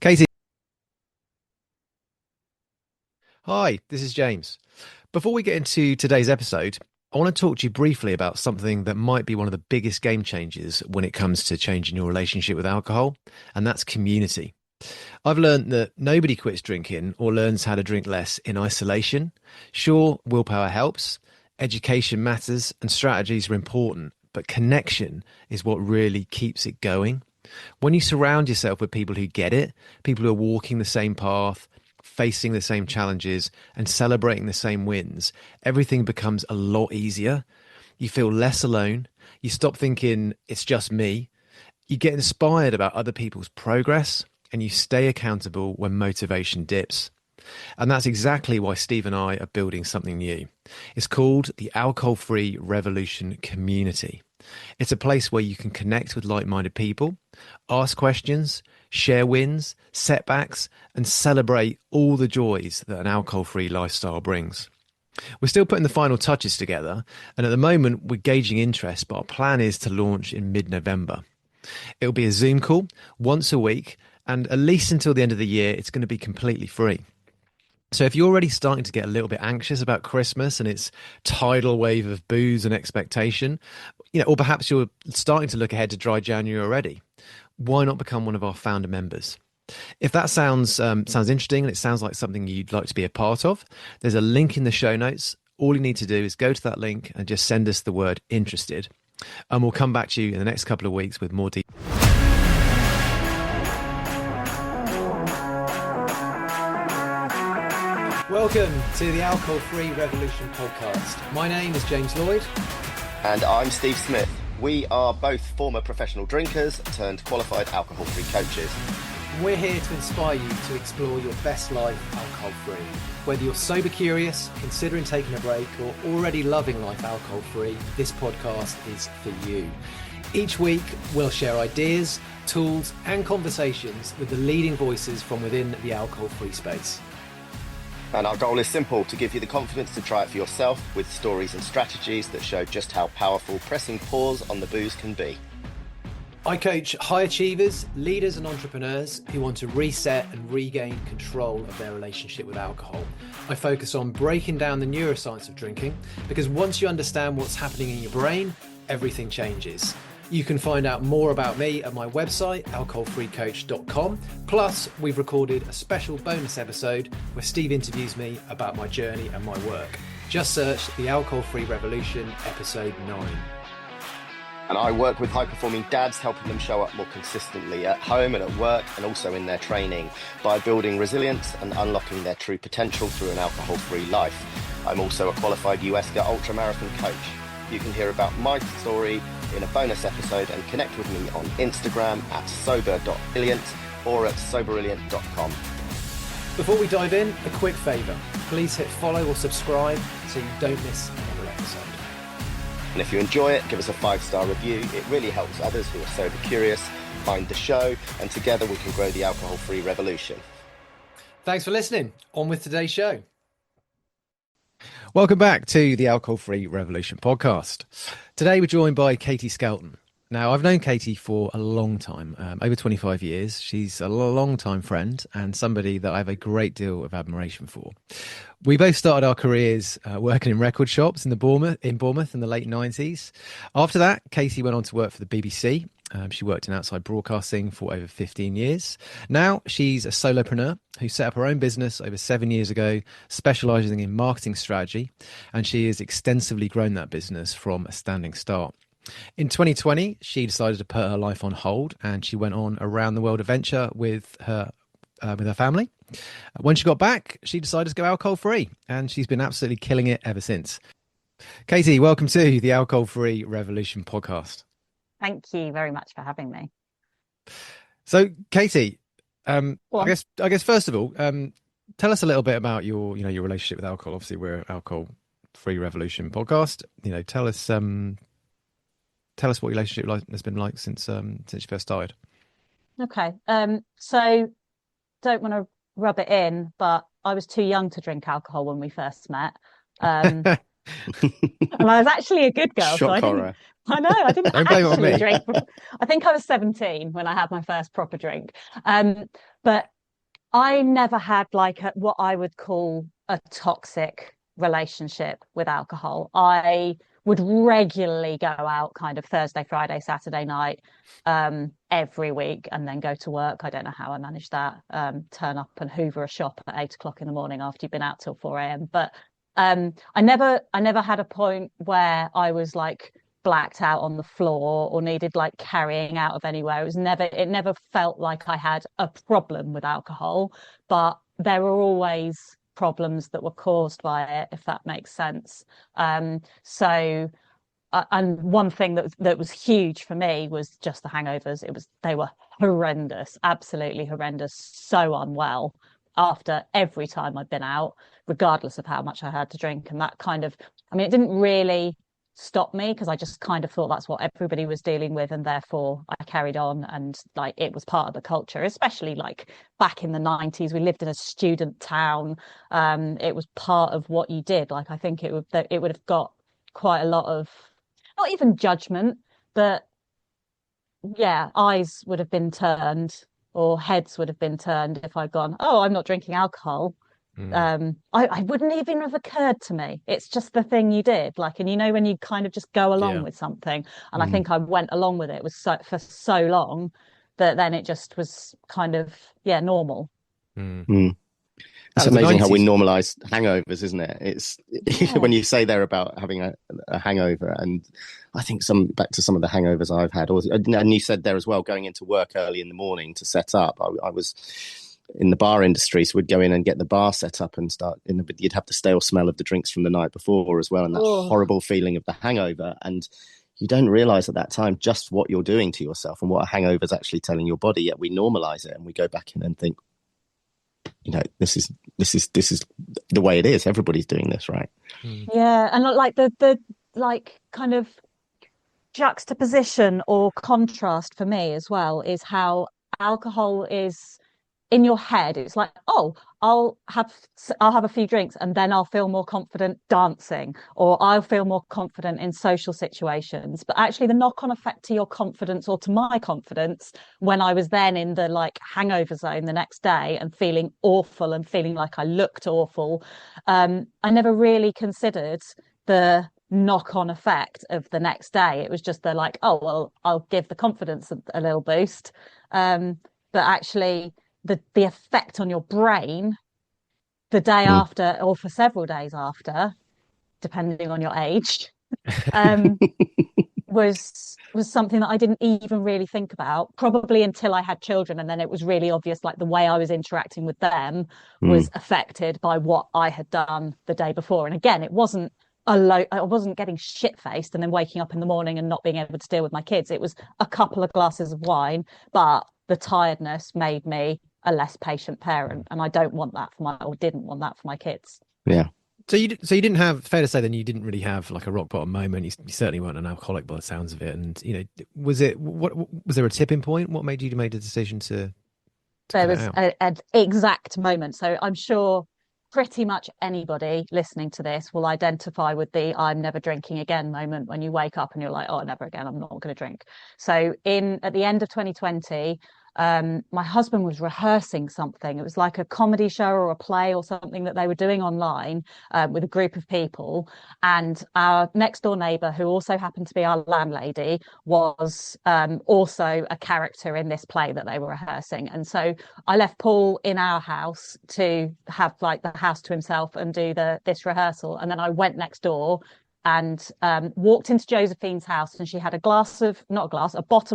Katie. Hi, this is James. Before we get into today's episode, I want to talk to you briefly about something that might be one of the biggest game changers when it comes to changing your relationship with alcohol, and that's community. I've learned that nobody quits drinking or learns how to drink less in isolation. Sure, willpower helps, education matters, and strategies are important, but connection is what really keeps it going. When you surround yourself with people who get it, people who are walking the same path, facing the same challenges, and celebrating the same wins, everything becomes a lot easier. You feel less alone. You stop thinking it's just me. You get inspired about other people's progress, and you stay accountable when motivation dips. And that's exactly why Steve and I are building something new. It's called the Alcohol-Free Revolution Community. It's a place where you can connect with like-minded people, ask questions, share wins, setbacks, and celebrate all the joys that an alcohol-free lifestyle brings. We're still putting the final touches together, and at the moment we're gauging interest, but our plan is to launch in mid-November. It'll be a Zoom call once a week, and at least until the end of the year, it's going to be completely free. So if you're already starting to get a little bit anxious about Christmas and its tidal wave of booze and expectation, or perhaps you're starting to look ahead to dry January already, why not become one of our founder members? If that sounds interesting and it sounds like something you'd like to be a part of, there's a link in the show notes. All you need to do is go to that link and just send us the word interested, and we'll come back to you in the next couple of weeks with more details. Welcome to the Alcohol-Free Revolution podcast. My name is James Lloyd. And I'm Steve Smith. We are both former professional drinkers turned qualified alcohol-free coaches. We're here to inspire you to explore your best life alcohol-free. Whether you're sober curious, considering taking a break, or already loving life alcohol-free, this podcast is for you. Each week, we'll share ideas, tools, and conversations with the leading voices from within the alcohol-free space. And our goal is simple: to give you the confidence to try it for yourself with stories and strategies that show just how powerful pressing pause on the booze can be. I coach high achievers, leaders and entrepreneurs who want to reset and regain control of their relationship with alcohol. I focus on breaking down the neuroscience of drinking, because once you understand what's happening in your brain, everything changes. You can find out more about me at my website, alcoholfreecoach.com. Plus, we've recorded a special bonus episode where Steve interviews me about my journey and my work. Just search The Alcohol-Free Revolution, episode 9. And I work with high-performing dads, helping them show up more consistently at home and at work, and also in their training, by building resilience and unlocking their true potential through an alcohol-free life. I'm also a qualified US ultramarathon coach. You can hear about my story in a bonus episode and connect with me on Instagram at sober.brilliant or at soberilliant.com. Before we dive in, a quick favour. Please hit follow or subscribe so you don't miss another episode. And if you enjoy it, give us a 5-star review. It really helps others who are sober curious find the show, and together we can grow the alcohol-free revolution. Thanks for listening. On with today's show. Welcome back to the Alcohol-Free Revolution podcast. Today we're joined by Katie Skelton. Now, I've known Katie for a long time, over 25 years. She's a long-time friend and somebody that I have a great deal of admiration for. We both started our careers working in record shops in Bournemouth in the late 90s. After that, Katie went on to work for the BBC. She worked in outside broadcasting for over 15 years. Now she's a solopreneur who set up her own business over 7 years ago, specialising in marketing strategy, and she has extensively grown that business from a standing start. In 2020, she decided to put her life on hold, and she went on a round the world adventure with her family. When she got back, she decided to go alcohol free, and she's been absolutely killing it ever since. Katie, welcome to the Alcohol Free Revolution podcast. Thank you very much for having me. So, Katie, I guess first of all, tell us a little bit about your relationship with alcohol. Obviously, we're an Alcohol Free Revolution podcast. Tell us what your relationship has been like since you first started. Okay. So don't want to rub it in, but I was too young to drink alcohol when we first met. And I was actually a good girl, Shock so I horror. I know, I didn't Don't blame it on actually me. drink. I think I was 17 when I had my first proper drink. But I never had like what I would call a toxic relationship with alcohol. I would regularly go out kind of Thursday, Friday, Saturday night, every week and then go to work. I don't know how I managed that. Turn up and hoover a shop at 8 o'clock in the morning after you've been out till 4 a.m. But I never had a point where I was like blacked out on the floor or needed like carrying out of anywhere. It never felt like I had a problem with alcohol, but there were always problems that were caused by it, if that makes sense. So and one thing that was huge for me was just the hangovers. They were horrendous, absolutely horrendous, so unwell after every time I'd been out, regardless of how much I had to drink. And that kind of, I mean, it didn't really stop me because I just kind of thought that's what everybody was dealing with, and therefore I carried on, and like it was part of the culture, especially like back in the 90s. We lived in a student town. It was part of what you did. Like I think it would have got quite a lot of, not even judgment, but yeah, eyes would have been turned or heads would have been turned if I'd gone, oh, I'm not drinking alcohol. Mm, I wouldn't even have occurred to me. It's just the thing you did. Like, and you know, when you kind of just go along yeah. with something, and I think I went along with it was for so long that then it just was kind of, yeah, normal. Mm. Mm. That It's was the amazing how we 90s. normalize hangovers, isn't it? It's Yeah. when you say there about having a hangover, and I think back to some of the hangovers I've had, and you said there as well, going into work early in the morning to set up. I was in the bar industry, so we'd go in and get the bar set up and start. You'd have the stale smell of the drinks from the night before as well, and that Oh, horrible feeling of the hangover. And you don't realize at that time just what you're doing to yourself and what a hangover is actually telling your body. Yet we normalize it and we go back in and think, this is the way it is. Everybody's doing this, right? Mm. yeah. And like the like kind of juxtaposition or contrast for me as well is how alcohol is in your head. It's like, oh, i'll have I'll have a few drinks and then I'll feel more confident dancing, or I'll feel more confident in social situations. But actually the knock-on effect to your confidence, or to my confidence, when I was then in the like hangover zone the next day and feeling awful and feeling like I looked awful, I never really considered the knock-on effect of the next day. It was just the like, oh well, I'll give the confidence a little boost. But actually the effect on your brain the day Mm. after, or for several days after, depending on your age, um, was something that I didn't even really think about, probably until I had children, and then it was really obvious. Like the way I was interacting with them was Mm. affected by what I had done the day before. And again, it wasn't I wasn't getting shit faced and then waking up in the morning and not being able to deal with my kids. It was a couple of glasses of wine, but the tiredness made me a less patient parent, and I don't want that or didn't want that for my kids. Yeah. So you didn't have, fair to say then, you didn't really have like a rock bottom moment. You certainly weren't an alcoholic by the sounds of it. And was there a tipping point? What made you make the decision to There cut it was out? an exact moment. So I'm sure pretty much anybody listening to this will identify with the I'm never drinking again moment, when you wake up and you're like, oh, never again, I'm not going to drink. So at the end of 2020, my husband was rehearsing something. It was like a comedy show or a play or something that they were doing online, with a group of people. And our next door neighbour, who also happened to be our landlady, was also a character in this play that they were rehearsing. And so I left Paul in our house to have like the house to himself and do this rehearsal. And then I went next door and walked into Josephine's house, and she had a bottle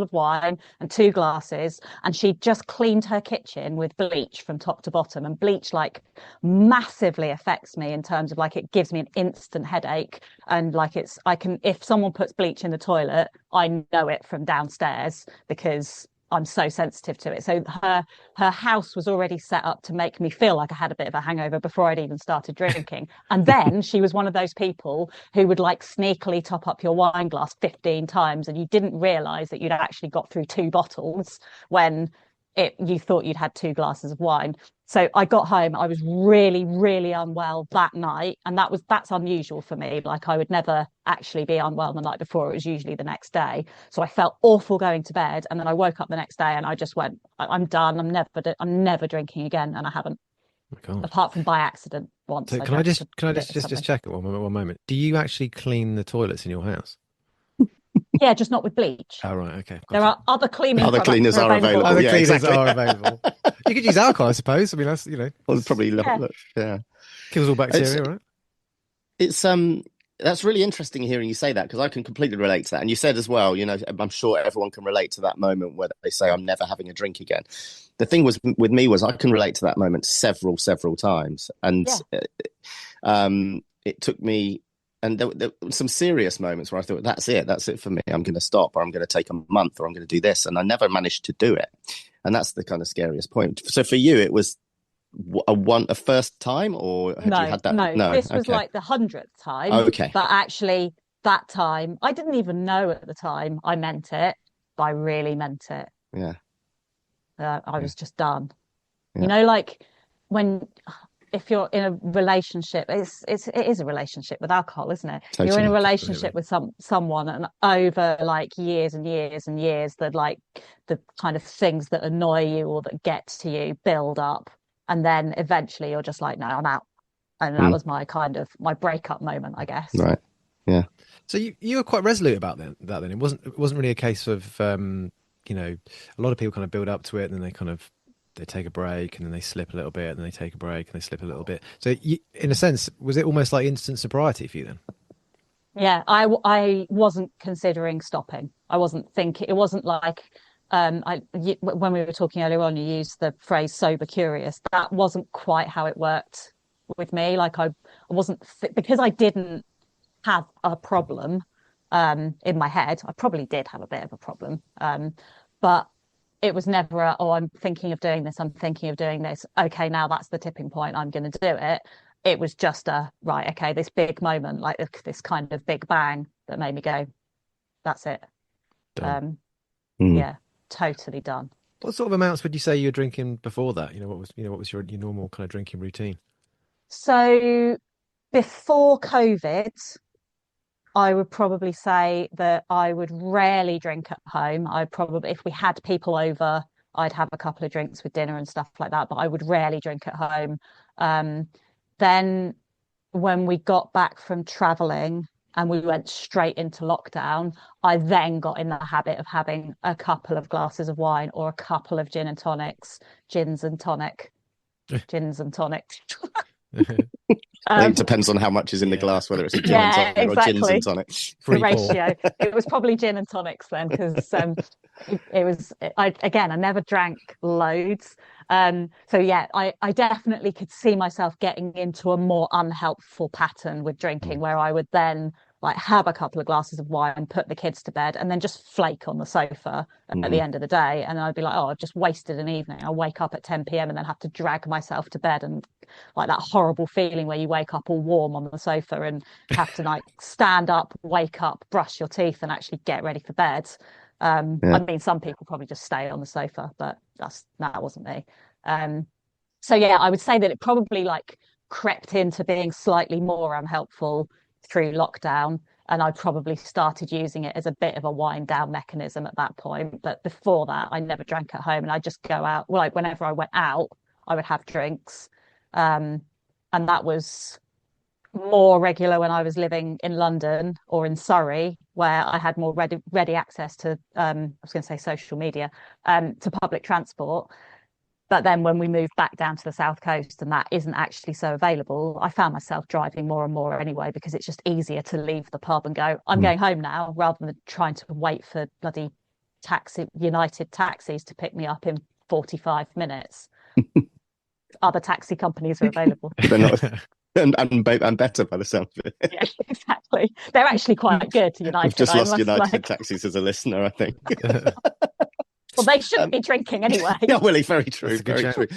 of wine and two glasses, and she just cleaned her kitchen with bleach from top to bottom. And bleach like massively affects me in terms of like it gives me an instant headache, and like if someone puts bleach in the toilet, I know it from downstairs because I'm so sensitive to it. So her house was already set up to make me feel like I had a bit of a hangover before I'd even started drinking. And then she was one of those people who would like sneakily top up your wine glass 15 times, and you didn't realize that you'd actually got through two bottles when you thought you'd had 2 glasses of wine. So I got home, I was really, really unwell that night. And that's unusual for me. Like I would never actually be unwell the night before. It was usually the next day. So I felt awful going to bed. And then I woke up the next day and I just went, I'm done. I'm never drinking again. And I haven't, Oh my God. apart from by accident once. So I can I drank just a can I bit of just something. check it one moment? Do you actually clean the toilets in your house? Yeah, just not with bleach. Oh right, okay, There gotcha. are other cleaning Other products cleaners that are available. Other Yeah, cleaners exactly. are available. You could use alcohol, I suppose. I mean, that's Well, probably Yeah. yeah. kills all It's bacteria, right? it's that's really interesting hearing you say that, because I can completely relate to that. And you said as well, I'm sure everyone can relate to that moment where they say, I'm never having a drink again. The thing was with me was I can relate to that moment several times. And it took me, and there were some serious moments where I thought, that's it for me. I'm going to stop, or I'm going to take a month, or I'm going to do this. And I never managed to do it. And that's the kind of scariest point. So for you, it was a first time, or had you No, had that? no. No. This was Okay. like the 100th time, Okay. but actually that time I didn't even know at the time I meant it, but I really meant it. Yeah. I was just done. Yeah. Like when if you're in a relationship, it is a relationship with alcohol, isn't it? Totally. You're in a Absolutely. relationship with someone, and over like years and years and years, that like the kind of things that annoy you or that get to you build up, and then eventually you're just like, no, I'm out. And that was my kind of my breakup moment, I guess. Right. Yeah. So you were quite resolute about that. Then it wasn't really a case of a lot of people kind of build up to it, and then they take a break, and then they slip a little bit, and then they take a break, and they slip a little bit. So in a sense, was it almost like instant sobriety for you then? Yeah, I wasn't considering stopping. I wasn't thinking. It wasn't like when we were talking earlier on, you used the phrase sober curious. That wasn't quite how it worked with me. Like I wasn't because I didn't have a problem in my head. I probably did have a bit of a problem, but it was never I'm thinking of doing this. I'm thinking of doing this. Okay, now that's the tipping point. I'm going to do it. It was just right. Okay, this big moment, like this kind of big bang that made me go, that's it. Done. Yeah, totally done. What sort of amounts would you say you were drinking before that? What was your normal kind of drinking routine? So before COVID, I would probably say that I would rarely drink at home. I probably, if we had people over, I'd have a couple of drinks with dinner and stuff like that, but I would rarely drink at home. Then when we got back from traveling and we went straight into lockdown, I then got in the habit of having a couple of glasses of wine or a couple of gins and tonics. I think it depends on how much is in the glass, whether it's a gin and tonic or gins and tonic. The ratio. It was probably gin and tonics then, because it was. I never drank loads. So yeah, I definitely could see myself getting into a more unhelpful pattern with drinking, where I would then like have a couple of glasses of wine, put the kids to bed, and then just flake on the sofa at the end of the day. And I'd be like, oh, I've just wasted an evening. I'll wake up at 10 p.m. and then have to drag myself to bed, and like that horrible feeling where you wake up all warm on the sofa and have to like stand up, wake up, brush your teeth, and actually get ready for bed. I mean, some people probably just stay on the sofa, but that wasn't me. So yeah, I would say that it probably like crept into being slightly more unhelpful through lockdown, and I probably started using it as a bit of a wind down mechanism at that point. But before that, I never drank at home, and I just go out. Well, like whenever I went out, I would have drinks, and that was more regular when I was living in London or in Surrey, where I had more ready access to I was going to say social media, to public transport. But then when we moved back down to the South Coast and that isn't actually so available, I found myself driving more and more anyway, because it's just easier to leave the pub and go, I'm going home now, rather than trying to wait for bloody United taxis to pick me up in 45 minutes. Other taxi companies are available. They're not, and better by the sound of it. Yeah, exactly. They're actually quite good to United. We've just lost United taxis as a listener, I think. Well, they shouldn't be drinking anyway. Yeah, well, very true. Very true.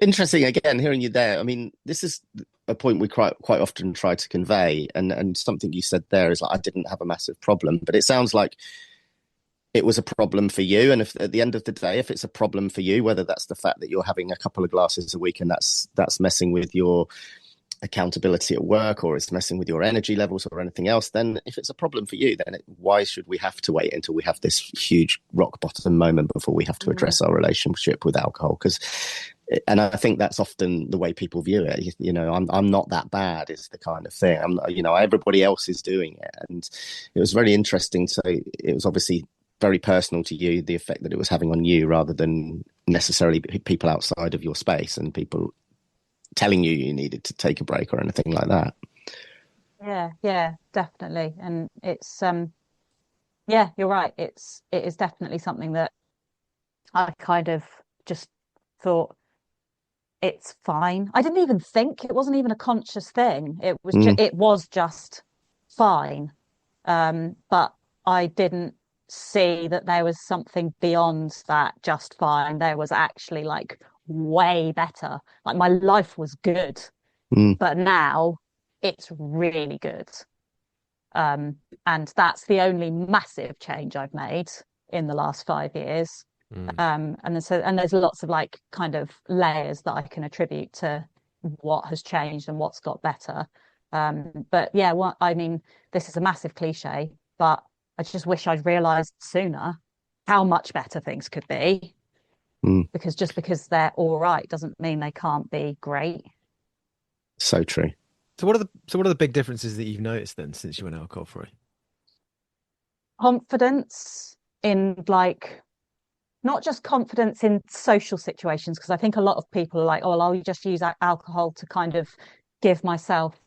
Interesting, again, hearing you there. I mean, this is a point we quite often try to convey, and something you said there is like, I didn't have a massive problem, but it sounds like it was a problem for you. And if at the end of the day, if it's a problem for you, whether that's the fact that you're having a couple of glasses a week and that's messing with your accountability at work, or it's messing with your energy levels or anything else, then if it's a problem for you, then why should we have to wait until we have this huge rock bottom moment before we have to address our relationship with alcohol? And I think that's often the way people view it. You know, I'm not that bad is the kind of thing. Everybody else is doing it. And it was very interesting. So it was obviously very personal to you, the effect that it was having on you, rather than necessarily people outside of your space and people telling you needed to take a break or anything like that. Yeah, definitely. And it's yeah, you're right. It is definitely something that I kind of just thought it's fine. I didn't even think, it wasn't even a conscious thing. It was just fine. But I didn't see that there was something beyond that just fine. There was actually like way better. Like my life was good, but now it's really good. And that's the only massive change I've made in the last 5 years. And there's lots of like kind of layers that I can attribute to what has changed and what's got better. But yeah, I mean, this is a massive cliche, but I just wish I'd realised sooner how much better things could be. Because just because they're all right doesn't mean they can't be great. So true. So what are the big differences that you've noticed then since you went alcohol free? Confidence in like, not just confidence in social situations, because I think a lot of people are like, oh, well, I'll just use alcohol to kind of give myself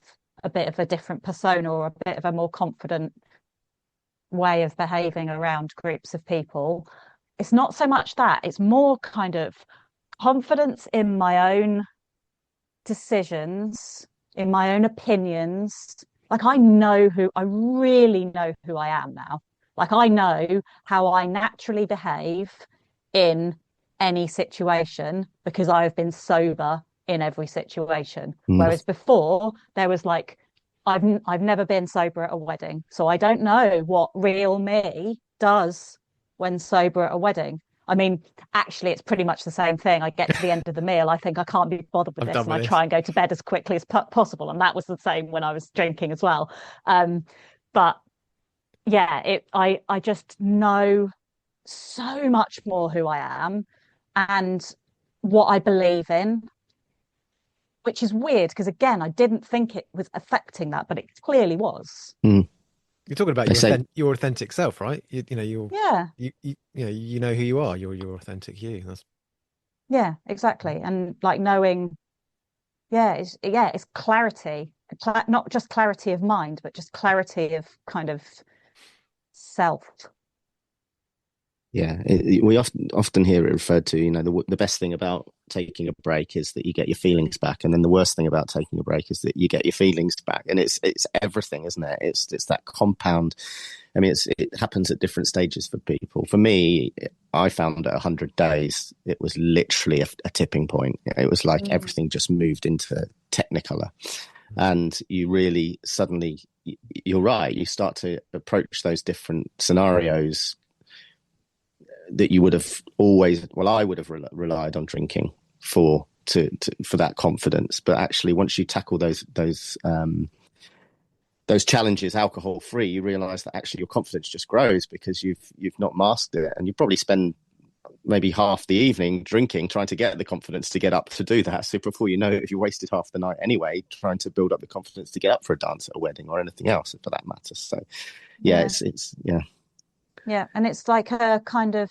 a bit of a different persona or a bit of a more confident way of behaving around groups of people. It's not so much that, it's more kind of confidence in my own decisions, in my own opinions. Like I really know who I am now. Like I know how I naturally behave in any situation because I've been sober in every situation. Whereas before there was like, I've never been sober at a wedding, so I don't know what real me does when sober at a wedding. I mean, actually, it's pretty much the same thing. I get to the end of the meal, I think I can't be bothered with this, and I try and go to bed as quickly as possible. And that was the same when I was drinking as well. But yeah, I just know so much more who I am and what I believe in, which is weird because again, I didn't think it was affecting that, but it clearly was. You're talking about your authentic self, right? You know who you are. You're your authentic you. Yeah, exactly. And like knowing, it's clarity, not just clarity of mind, but just clarity of kind of self. Yeah, we often hear it referred to, you know, the best thing about taking a break is that you get your feelings back, and then the worst thing about taking a break is that you get your feelings back, and it's everything, isn't it? It's that compound. I mean, it happens at different stages for people. For me, I found at 100 days, it was literally a tipping point. It was like everything just moved into Technicolor, and you really suddenly, you're right, you start to approach those different scenarios that you would have I would have relied on drinking for that confidence. But actually, once you tackle those challenges alcohol free, you realize that actually your confidence just grows because you've not masked it, and you probably spend maybe half the evening drinking, trying to get the confidence to get up to do that. So before you know it, if you wasted half the night anyway, trying to build up the confidence to get up for a dance at a wedding or anything else for that matter. So it's Yeah, and it's like a kind of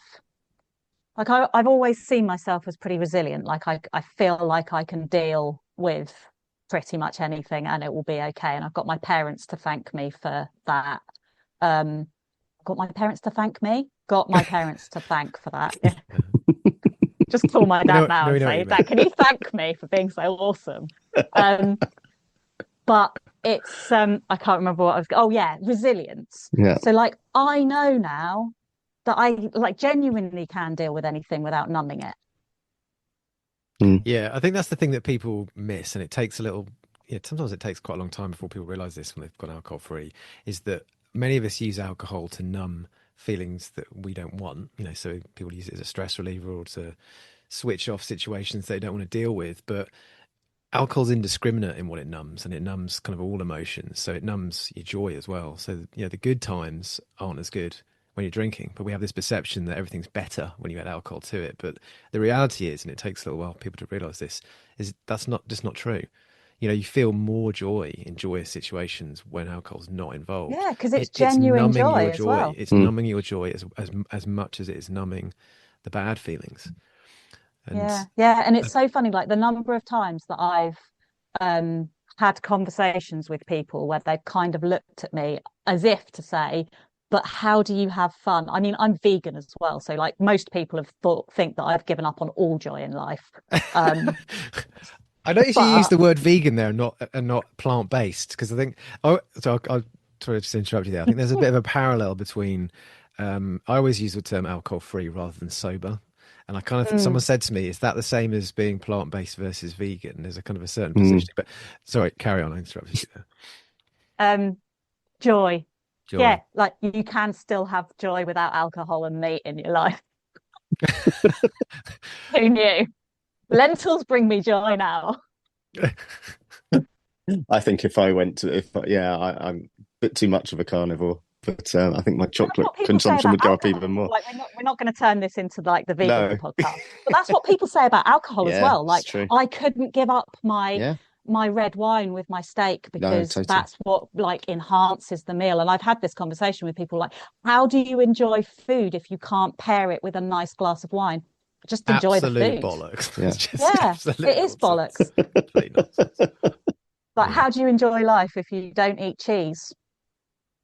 like I've always seen myself as pretty resilient. Like I feel like I can deal with pretty much anything and it will be okay. And I've got my parents to thank me for that. Got my parents to thank me. Got my parents to thank for that. Yeah. Just call my dad now and say, Dad, can you thank me for being so awesome? But it's I can't remember what I was. Oh yeah, resilience. Yeah. So like I know now that I like genuinely can deal with anything without numbing it. Yeah, I think that's the thing that people miss, and it takes a little. Yeah, sometimes it takes quite a long time before people realize this when they've gone alcohol free. Is that many of us use alcohol to numb feelings that we don't want. So people use it as a stress reliever or to switch off situations they don't want to deal with. But alcohol's indiscriminate in what it numbs, and it numbs kind of all emotions. So it numbs your joy as well. So the good times aren't as good when you're drinking, but we have this perception that everything's better when you add alcohol to it. But the reality is, and it takes a little while for people to realize this, is that's not true. You feel more joy in joyous situations when alcohol's not involved. Yeah, because it's It's genuine numbing joy your as joy. well. It's numbing your joy as much as it is numbing the bad feelings. And Yeah, yeah, and uh, it's so funny, like the number of times that I've had conversations with people where they've kind of looked at me as if to say, "But how do you have fun?" I mean, I'm vegan as well, so like most people have think that I've given up on all joy in life. Um, I noticed you use but the word vegan there and not plant based, because I think I'll try to just interrupt you there. I think there's a bit of a parallel between I always use the term alcohol free rather than sober. And I kind of someone mm, said to me, is that the same as being plant based versus vegan? There's a kind of a certain Mm. position. But sorry, carry on. I interrupted you there. um, joy, yeah, Joy. like you can still have joy without alcohol and meat in your life. Who knew? Lentils bring me joy now. I think if I went to, if yeah, I'm a bit too much of a carnivore, but I think my That's chocolate what people say consumption about would go up even alcohol. more. Like we're not going to turn this into like the vegan No, podcast, but that's what people say about alcohol as yeah, well. it's Like true. I couldn't give up Yeah, my red wine with my steak no, because totally. that's what like enhances the meal. And I've had this conversation with people like, how do you enjoy food if you can't pair it with a nice glass of wine? Just enjoy the Absolute food. bollocks. It's Yeah. just Yeah, it absolute is nonsense. bollocks. Complete nonsense. Like, Yeah. how do you enjoy life if you don't eat cheese?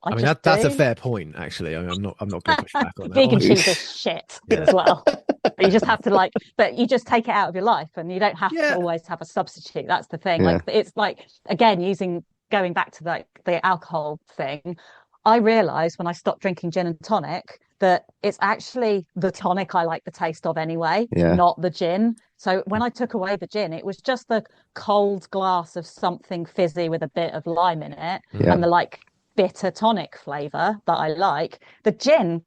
I I mean just that's a do. fair point, actually. I'm not going to push back on that Vegan one. cheese is shit Yeah. as well. But you just have to like, but you just take it out of your life and you don't have to Yeah. always have a substitute. That's the thing. Yeah. Like it's like again, going back to the alcohol thing, I realized when I stopped drinking gin and tonic that it's actually the tonic I like the taste of anyway, Yeah. not the gin. So when I took away the gin, it was just the cold glass of something fizzy with a bit of lime in it Yeah. and the Mm. like bitter tonic flavor that I like. The gin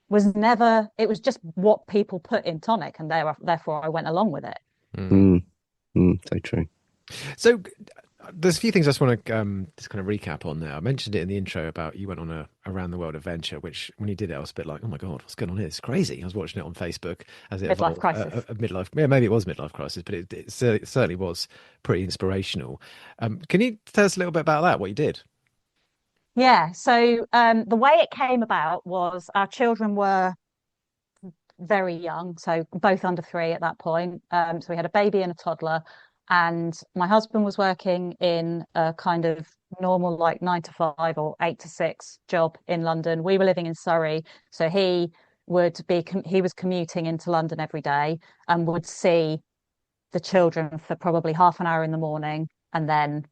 was never, it was just what people put in tonic, and therefore I went along with it. Mm. Mm. Mm. So true. So there's a few things I just want to just kind of recap on there. I mentioned it in the intro about you went on a around the world adventure, which when you did it, I was a bit like, oh my God, what's going on here? It's crazy. I was watching it on Facebook as it Midlife evolved, crisis. a midlife, yeah, maybe it was midlife crisis, but it certainly was pretty inspirational. Can you tell us a little bit about that, what you did? Yeah. So the way it came about was our children were very young, so both under 3 at that point. So we had a baby and a toddler, and my husband was working in a kind of normal like 9 to 5 or 8 to 6 job in London. We were living in Surrey, so he was commuting into London every day and would see the children for probably half an hour in the morning and then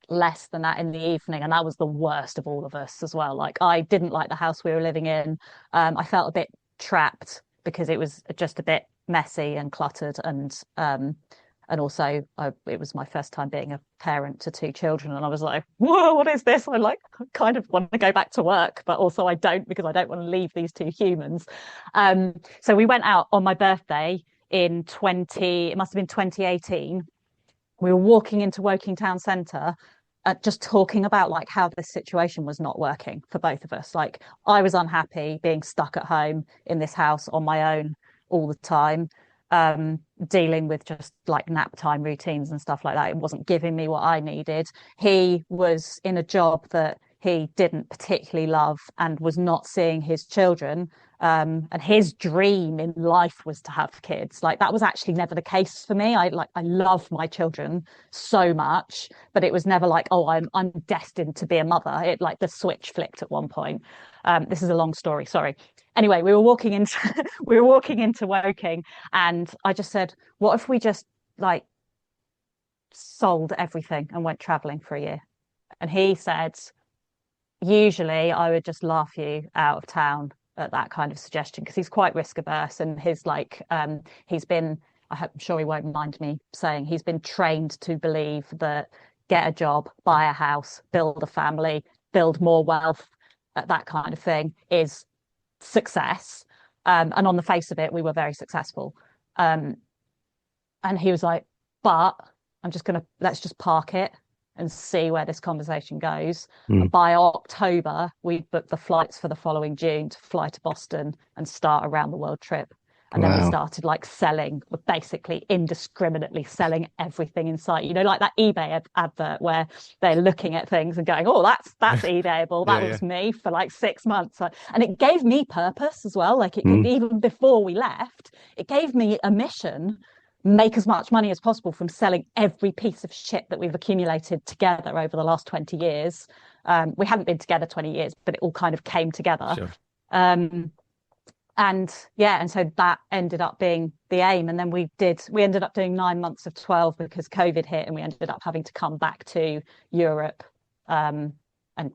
less than that in the evening. And that was the worst of all of us as well. Like I didn't like the house we were living in. I felt a bit trapped because it was just a bit messy and cluttered and also it was my first time being a parent to 2 children and I was like, whoa, what is this? I like kind of want to go back to work, but also I don't because I don't want to leave these 2 humans. So we went out on my birthday in 20, it must have been 2018. We were walking into Woking Town Centre, just talking about like how this situation was not working for both of us. Like I was unhappy being stuck at home in this house on my own all the time, dealing with just like nap time routines and stuff like that. It wasn't giving me what I needed. He was in a job that he didn't particularly love and was not seeing his children. And his dream in life was to have kids. Like that was actually never the case for me. I love my children so much, but it was never like, oh, I'm destined to be a mother. It like the switch flipped at one point. This is a long story, sorry. Anyway, we were walking into we were walking into Woking, and I just said, what if we just like sold everything and went traveling for a year? And he said, usually I would just laugh you out of town at that kind of suggestion because he's quite risk averse and his like he's been I'm sure he won't mind me saying he's been trained to believe that get a job, buy a house, build a family, build more wealth, that kind of thing is success. And on the face of it, we were very successful. Um, and he was like, but let's just park it and see where this conversation goes. Mm. By October, we booked the flights for the following June to fly to Boston and start a round the world trip. And then we Wow. started like selling, basically indiscriminately selling everything in sight. You know, like that eBay advert where they're looking at things and going, "Oh, that's eBayable." Yeah, That yeah. was me for like 6 months, and it gave me purpose as well. Like Mm. even before we left, it gave me a mission: make as much money as possible from selling every piece of shit that we've accumulated together over the last 20 years. We hadn't been together 20 years, but it all kind of came together. Sure. Um, and yeah, and so that ended up being the aim. And then we ended up doing 9 months of 12 because COVID hit, and we ended up having to come back to Europe, and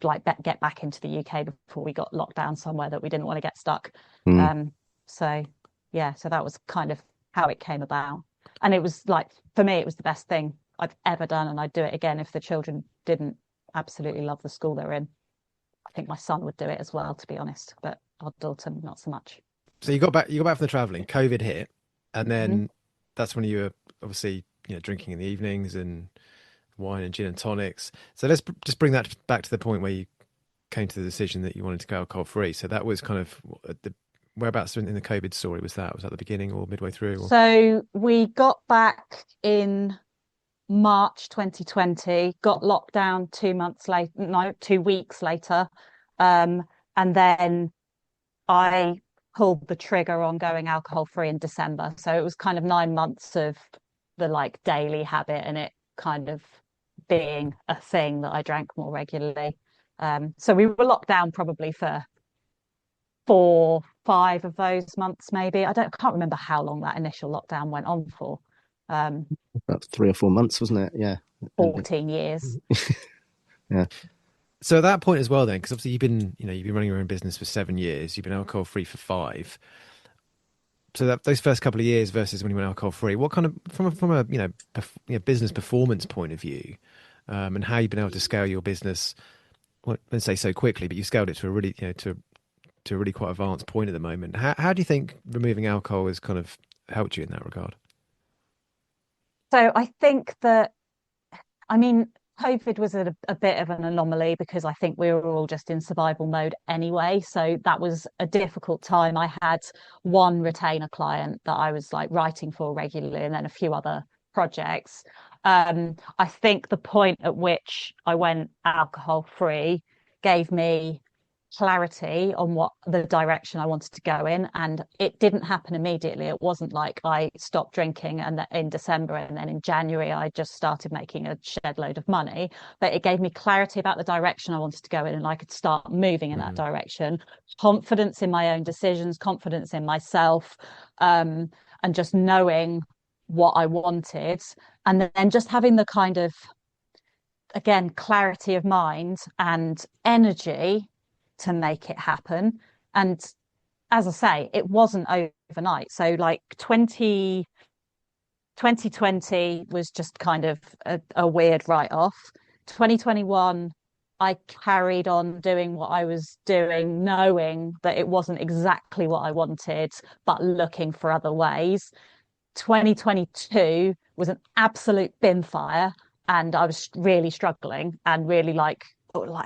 like get back into the UK before we got locked down somewhere that we didn't want to get stuck. Mm. So yeah, so that was kind of how it came about. And it was like, for me, it was the best thing I've ever done, and I'd do it again if the children didn't absolutely love the school they're in. I think my son would do it as well, to be honest, but our daughter not so much. So you got back from the traveling, COVID hit, and Mhm. then that's when you were obviously, drinking in the evenings and wine and gin and tonics. So let's just bring that back to the point where you came to the decision that you wanted to go alcohol free. So that was kind of the whereabouts in the COVID story was that? Was that the beginning or midway through? Or? So we got back in March 2020, got locked down 2 months later, no, 2 weeks later. And then I pulled the trigger on going alcohol free in December. So it was kind of 9 months of the like daily habit and it kind of being a thing that I drank more regularly. So we were locked down probably for 4, 5 of those months, maybe. I can't remember how long that initial lockdown went on for. Um, About 3 or 4 months, wasn't it? Yeah. And 14 years. yeah. So at that point as well, then, because obviously you've been running your own business for 7 years, you've been alcohol free for 5. So that those first couple of years versus when you went alcohol free, what kind of from a business performance point of view, and how you've been able to scale your business, well, I wouldn't say so quickly, but you scaled it to a really to a really quite advanced point at the moment. How do you think removing alcohol has kind of helped you in that regard? So I think that, I mean, COVID was a bit of an anomaly because I think we were all just in survival mode anyway. So that was a difficult time. I had one retainer client that I was like writing for regularly and then a few other projects. I think the point at which I went alcohol free gave me clarity on what the direction I wanted to go in. And it didn't happen immediately. It wasn't like I stopped drinking and in December and then in January I just started making a shed load of money. But it gave me clarity about the direction I wanted to go in and I could start moving in that Mm. direction, confidence in my own decisions, confidence in myself, and just knowing what I wanted. And then just having the kind of, again, clarity of mind and energy to make it happen. And as I say, it wasn't overnight. So like 2020 was just kind of a weird write-off. 2021, I carried on doing what I was doing, knowing that it wasn't exactly what I wanted, but looking for other ways. 2022 was an absolute bin fire and I was really struggling and really like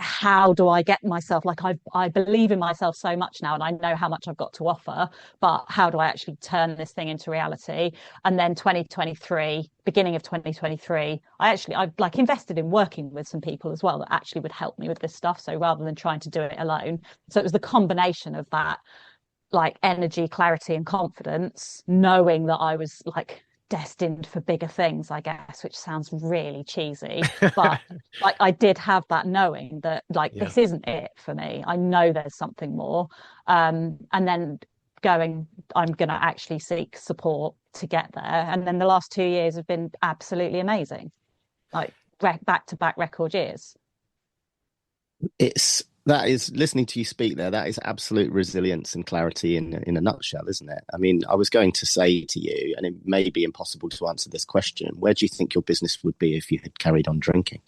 how do I get myself, like I believe in myself so much now and I know how much I've got to offer, but how do I actually turn this thing into reality? And then 2023, beginning of 2023, I like invested in working with some people as well that actually would help me with this stuff, so rather than trying to do it alone. So it was the combination of that, like energy, clarity and confidence, knowing that I was like destined for bigger things, I guess, which sounds really cheesy, but like I did have that knowing that like Yeah. this isn't it for me. I know there's something more. And then I'm going to actually seek support to get there. And then the last 2 years have been absolutely amazing, like back to back record years. It's that is listening to you speak there. That is absolute resilience and clarity in a nutshell, isn't it? I mean, I was going to say to you, and it may be impossible to answer this question. Where do you think your business would be if you had carried on drinking?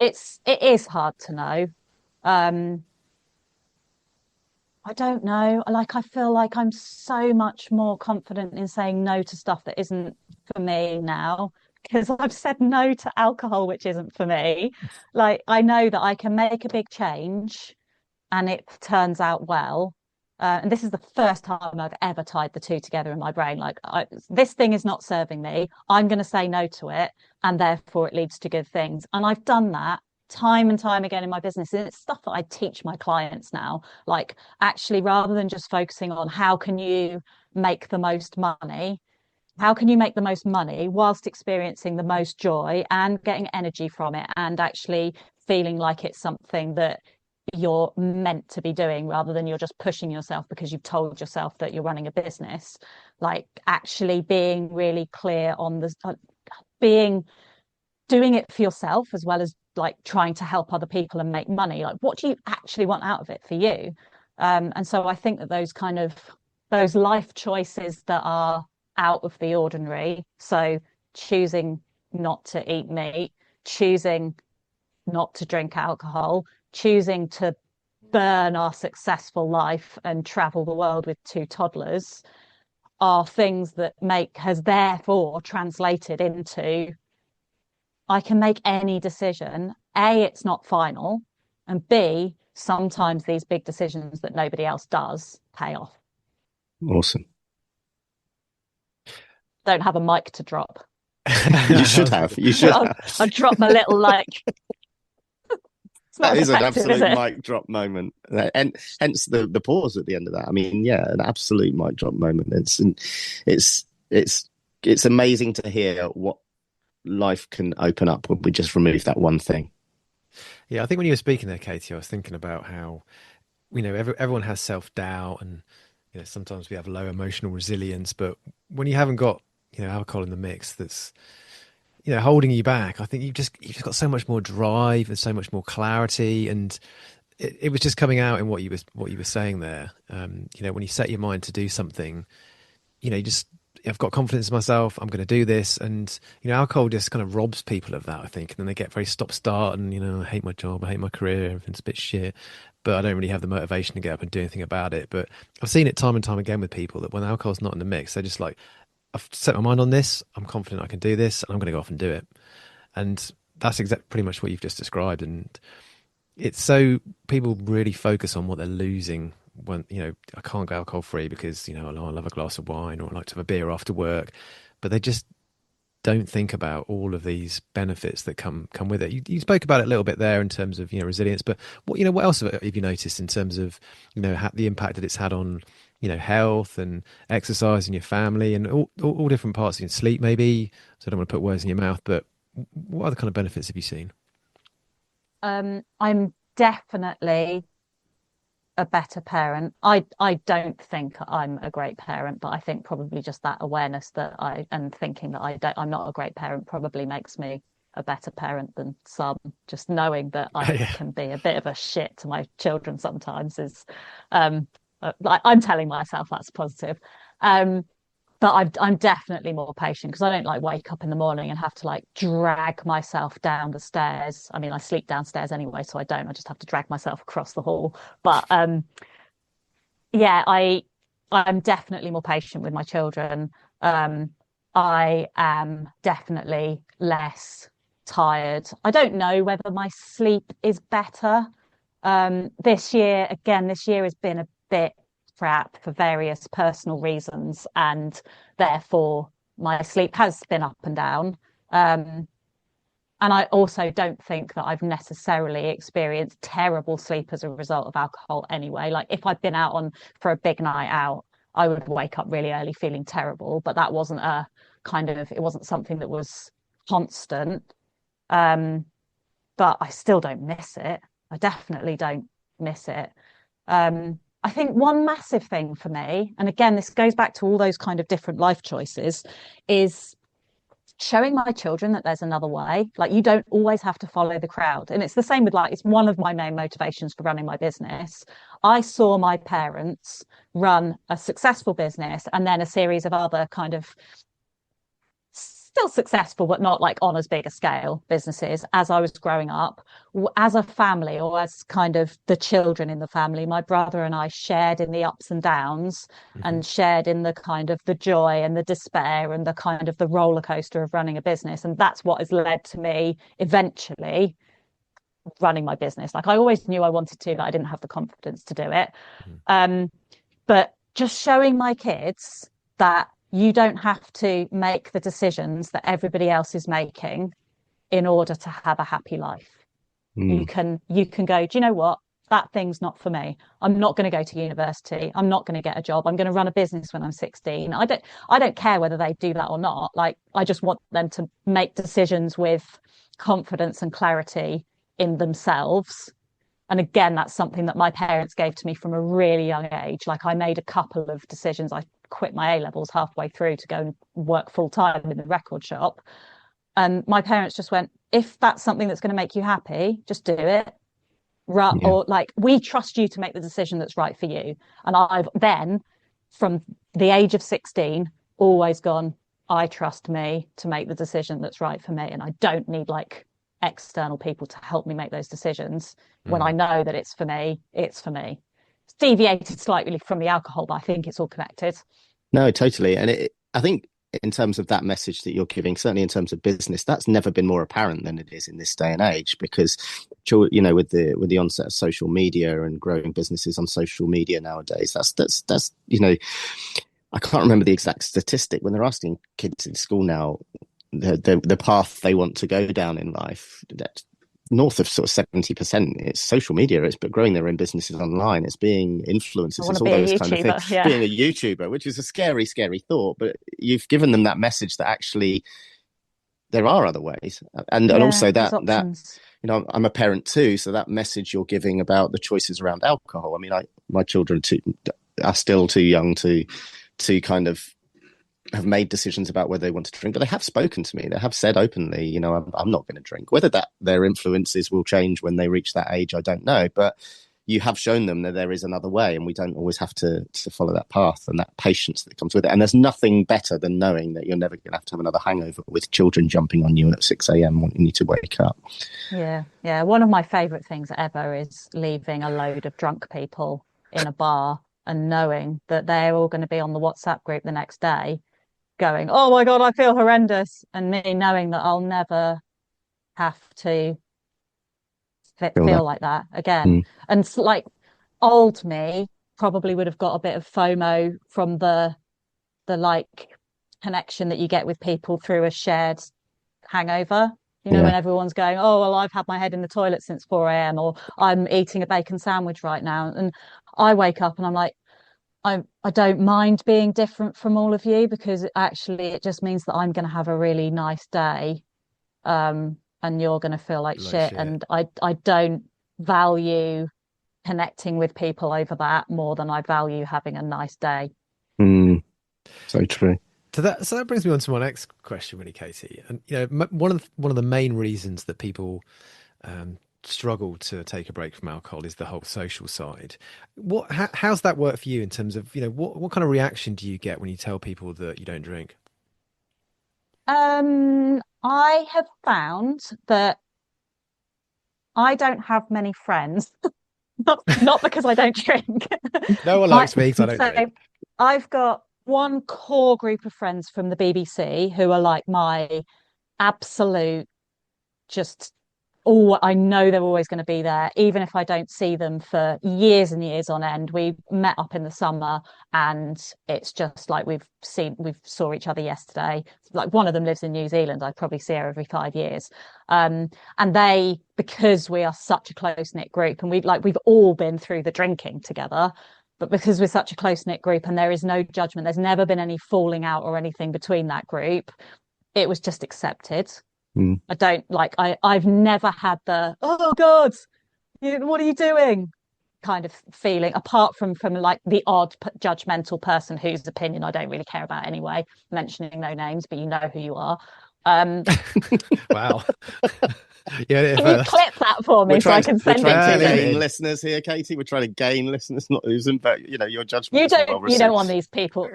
It is hard to know. I don't know. Like, I feel like I'm so much more confident in saying no to stuff that isn't for me now because I've said no to alcohol, which isn't for me. Like, I know that I can make a big change and it turns out well. And this is the first time I've ever tied the two together in my brain. Like, this thing is not serving me. I'm going to say no to it, and therefore it leads to good things. And I've done that time and time again in my business. And it's stuff that I teach my clients now. Like, actually, rather than just focusing on how can you make the most money, how can you make the most money whilst experiencing the most joy and getting energy from it and actually feeling like it's something that you're meant to be doing rather than you're just pushing yourself because you've told yourself that you're running a business. Like, actually being really clear on the being doing it for yourself as well as like trying to help other people and make money. Like, what do you actually want out of it for you? And so I think that those life choices that are out of the ordinary, so choosing not to eat meat, choosing not to drink alcohol, choosing to burn our successful life and travel the world with two toddlers, are things that make has therefore translated into I can make any decision. A, it's not final, and B, sometimes these big decisions that nobody else does pay off. Awesome. Don't have a mic to drop. You should have. You should I'll, have. I'll drop my little like. It's not That as is an effective, is absolute it? mic drop moment, and hence the pause at the end of that. I mean, yeah, an absolute mic drop moment. It's it's it's amazing to hear what life can open up when we just remove that one thing. Yeah, I think when you were speaking there, Katie, I was thinking about how, everyone has self-doubt and, sometimes we have low emotional resilience, but when you haven't got, alcohol in the mix that's, holding you back, I think you've just got so much more drive and so much more clarity. And it was just coming out in what you were saying there. When you set your mind to do something, you just I've got confidence in myself. I'm going to do this, and alcohol just kind of robs people of that, I think. And then they get very stop-start, and I hate my job, I hate my career, everything's a bit shit, but I don't really have the motivation to get up and do anything about it. But I've seen it time and time again with people that when alcohol's not in the mix, they're just like, I've set my mind on this. I'm confident I can do this, and I'm going to go off and do it. And that's pretty much what you've just described. And it's so people really focus on what they're losing when, I can't go alcohol free because, I love a glass of wine or I like to have a beer after work, but they just don't think about all of these benefits that come with it. You spoke about it a little bit there in terms of, resilience, but what else have you noticed in terms of, the impact that it's had on, health and exercise in your family and all different parts of your sleep, maybe? So I don't want to put words in your mouth, but what other kind of benefits have you seen? I'm definitely a better parent. I don't think I'm a great parent, but I think probably just that awareness that I and thinking that I'm not a great parent probably makes me a better parent than some. Just knowing that I Yeah. can be a bit of a shit to my children sometimes is I'm telling myself that's positive. But I'm definitely more patient because I don't like wake up in the morning and have to like drag myself down the stairs. I mean, I sleep downstairs anyway, so I don't. I just have to drag myself across the hall. But yeah, I'm definitely more patient with my children. Um, I am definitely less tired. I don't know whether my sleep is better. This year has been a bit crap for various personal reasons, and therefore my sleep has been up and down. Um, and I also don't think that I've necessarily experienced terrible sleep as a result of alcohol anyway. Like, if I'd been out on for a big night out, I would wake up really early feeling terrible, but that wasn't it wasn't something that was constant. Um, but I still don't miss it. I definitely don't miss it. I think one massive thing for me, and again, this goes back to all those kind of different life choices, is showing my children that there's another way. Like, you don't always have to follow the crowd. And it's the same with, like, it's one of my main motivations for running my business. I saw my parents run a successful business and then a series of other kind of still successful, but not like on as big a scale businesses as I was growing up. As a family, or as kind of the children in the family, my brother and I shared in the ups and downs, Hmm. and shared in the kind of the joy and the despair and the kind of the roller coaster of running a business. And that's what has led to me eventually running my business. Like I always knew I wanted to, but I didn't have the confidence to do it. Hmm. Um, but just showing my kids that you don't have to make the decisions that everybody else is making in order to have a happy life. Mm. You can go, do you know what? That thing's not for me. I'm not going to go to university. I'm not going to get a job. I'm going to run a business when I'm 16. I don't care whether they do that or not. Like I just want them to make decisions with confidence and clarity in themselves. And again, that's something that my parents gave to me from a really young age. Like I made a couple of decisions. I quit my A levels halfway through to go and work full time in the record shop. And my parents just went, if that's something that's going to make you happy, just do it. Yeah. Or like, we trust you to make the decision that's right for you. And I've then, from the age of 16, always gone, I trust me to make the decision that's right for me. And I don't need like external people to help me make those decisions. When I Mm. know that it's for me, it's for me. It's deviated slightly from the alcohol, but I think it's all connected. No, totally. And I think in terms of that message that you're giving, certainly in terms of business, that's never been more apparent than it is in this day and age. Because, with the onset of social media and growing businesses on social media nowadays, that's I can't remember the exact statistic when they're asking kids in school now the path they want to go down in life. That north of sort of 70%, it's social media, it's but growing their own businesses online, it's being I influencers, want it's to all be those a kind of things, YouTuber. Yeah. being a YouTuber, which is a scary thought, but you've given them that message that actually there are other ways. And Yeah. also There's that options. I'm a parent too, so that message you're giving about the choices around alcohol, I mean, my children are still too young to kind of have made decisions about whether they want to drink, but they have spoken to me. They have said openly, I'm not going to drink. Whether that their influences will change when they reach that age, I don't know. But you have shown them that there is another way, and we don't always have to follow that path, and that patience that comes with it. And there's nothing better than knowing that you're never going to have another hangover with children jumping on you at 6 a.m. wanting you to wake up. Yeah. Yeah. One of my favorite things ever is leaving a load of drunk people in a bar and knowing that they're all going to be on the WhatsApp group the next day going, oh my God, I feel horrendous. And me knowing that I'll never have to Feel feel that? like that again. Mm. And like old me probably would have got a bit of FOMO from the like connection that you get with people through a shared hangover. You know, when Yeah. everyone's going, oh, well, I've had my head in the toilet since 4 a.m. or I'm eating a bacon sandwich right now. And I wake up and I'm like, I don't mind being different from all of you because actually it just means that I'm going to have a really nice day, and you're going to feel like Like shit. shit. And I don't value connecting with people over that more than I value having a nice day. Mm. So true. So that brings me on to my next question, really, Katie. And one of the main reasons that people struggle to take a break from alcohol is the whole social side. How's that work for you in terms of what kind of reaction do you get when you tell people that you don't drink? I have found that I don't have many friends, not because I don't drink. No one I likes me because I don't so drink. I've got one core group of friends from the BBC who are like my absolute just oh, I know they're always going to be there, even if I don't see them for years and years on end. We met up in the summer and it's just like we saw each other yesterday. Like one of them lives in New Zealand. I probably see her every 5 years. And because we are such a close knit group and we've all been through the drinking together, but because we're such a close knit group and there is no judgment, there's never been any falling out or anything between that group. It was just accepted. Mm. I don't like I've never had the oh God, what are you doing kind of feeling apart from like the odd judgmental person whose opinion I don't really care about anyway, mentioning no names, but you know who you are. Um, Wow. Yeah, if, can you clip that for We're me so I trying to can we're send trying it to to leave you? it gain in. listeners here, Katie. We're trying to gain listeners, not lose them. But your judgment is well You don't received. want these people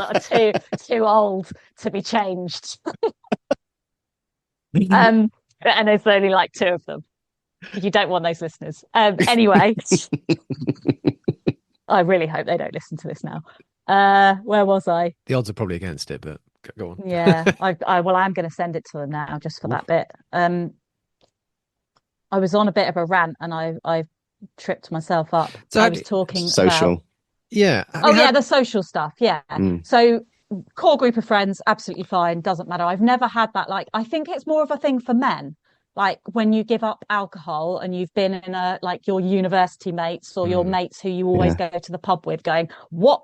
are too old to be changed. Um, and there's only like two of them. You don't want those listeners. Anyway, I really hope they don't listen to this now. Where was I? The odds are probably against it, but go Yeah, on. well, I'm going to send it to them now just for Oof. that bit. I was on a bit of a rant and I tripped myself up. So, I was talking about, Social. yeah, I oh mean, how, yeah, the social stuff. Yeah. Mm, So core group of friends, absolutely fine, doesn't matter. I've never had that. Like, I think it's more of a thing for men. Like when you give up alcohol and you've been in a like your university mates or your mm, mates who you always yeah, go to the pub with, going, what,